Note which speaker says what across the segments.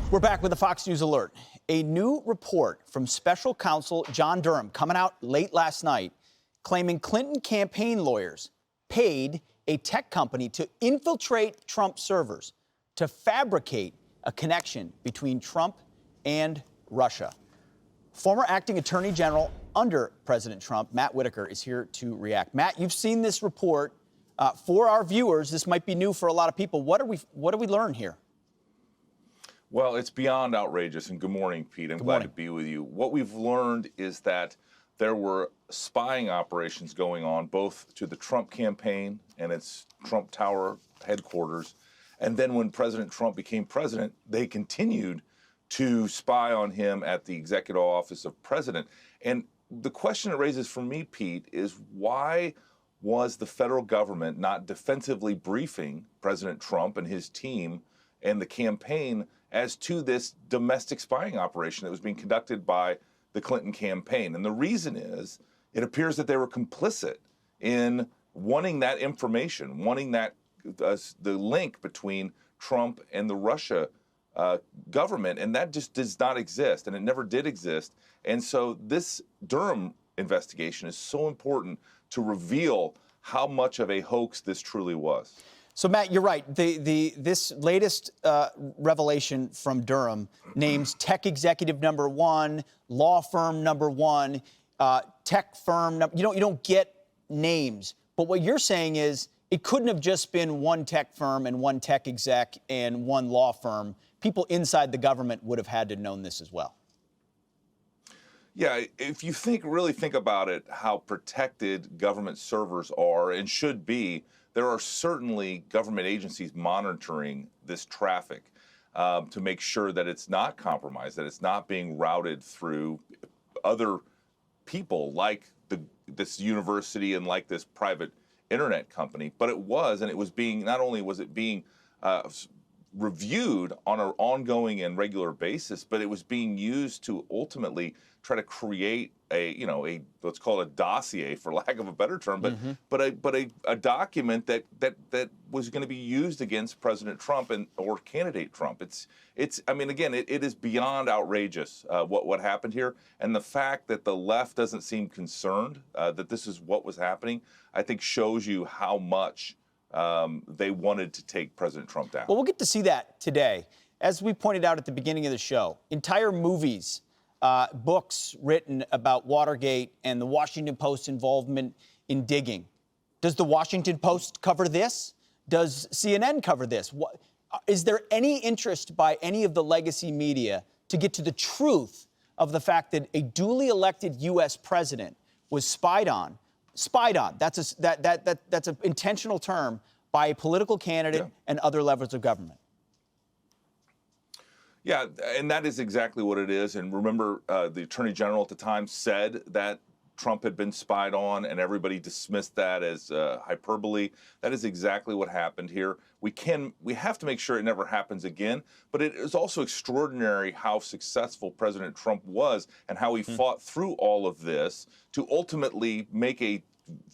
Speaker 1: We're back with a Fox News alert. A new report from special counsel John Durham coming out late last night claiming Clinton campaign lawyers paid a tech company to infiltrate Trump servers to fabricate a connection between Trump and Russia. Former acting attorney general under President Trump, Matt Whitaker, is here to react. Matt, you've seen this report. For our viewers, this might be new for a lot of people. What do we learn here?
Speaker 2: Well, it's beyond outrageous, and good morning, Pete. I'm glad to be with you. What we've learned is that there were spying operations going on both to the Trump campaign and its Trump Tower headquarters, and then when President Trump became president, they continued to spy on him at the executive office of president. And the question it raises for me, Pete, is why was the federal government not defensively briefing President Trump and his team and the campaign as to this domestic spying operation that was being conducted by the Clinton campaign? And the reason is, it appears that they were complicit in wanting that information, wanting that the link between Trump and the Russia government, and that just does not exist, and it never did exist. And so this Durham investigation is so important to reveal how much of a hoax this truly was.
Speaker 1: So, Matt, you're right. This latest revelation from Durham names tech executive number one, law firm number one, tech firm number. You don't get names. But what you're saying is it couldn't have just been one tech firm and one tech exec and one law firm. People inside the government would have had to known this as well.
Speaker 2: Yeah, if you really think about it, how protected government servers are and should be, there are certainly government agencies monitoring this traffic to make sure that it's not compromised, that it's not being routed through other people like this university and like this private internet company. But it was, and it was being, not only was it being reviewed on an ongoing and regular basis, but it was being used to ultimately try to create a let's call it a dossier, for lack of a better term, but a document that was going to be used against President Trump or candidate Trump. I mean, again, it is beyond outrageous what happened here, and the fact that the left doesn't seem concerned that this is what was happening, I think shows you how much they wanted to take President Trump down.
Speaker 1: Well, we'll get to see that today. As we pointed out at the beginning of the show, entire movies, books written about Watergate and the Washington Post's involvement in digging. Does the Washington Post cover this? Does CNN cover this? Is there any interest by any of the legacy media to get to the truth of the fact that a duly elected U.S. president was spied on? That's an intentional term by a political candidate and other levels of government.
Speaker 2: Yeah, and that is exactly what it is. And remember, the Attorney General at the time said that Trump had been spied on, and everybody dismissed that as hyperbole. That is exactly what happened here. We have to make sure it never happens again, but it is also extraordinary how successful President Trump was and how he fought through all of this to ultimately make a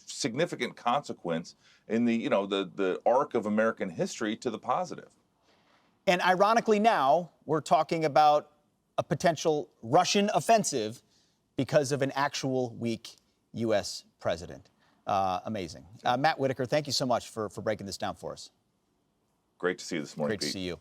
Speaker 2: significant consequence in the arc of American history to the positive.
Speaker 1: And ironically now, we're talking about a potential Russian offensive because of an actual weak U.S. president. Amazing. Matt Whitaker, thank you so much for breaking this down for us.
Speaker 2: Great to see you this morning,
Speaker 1: Pete. Great to see you.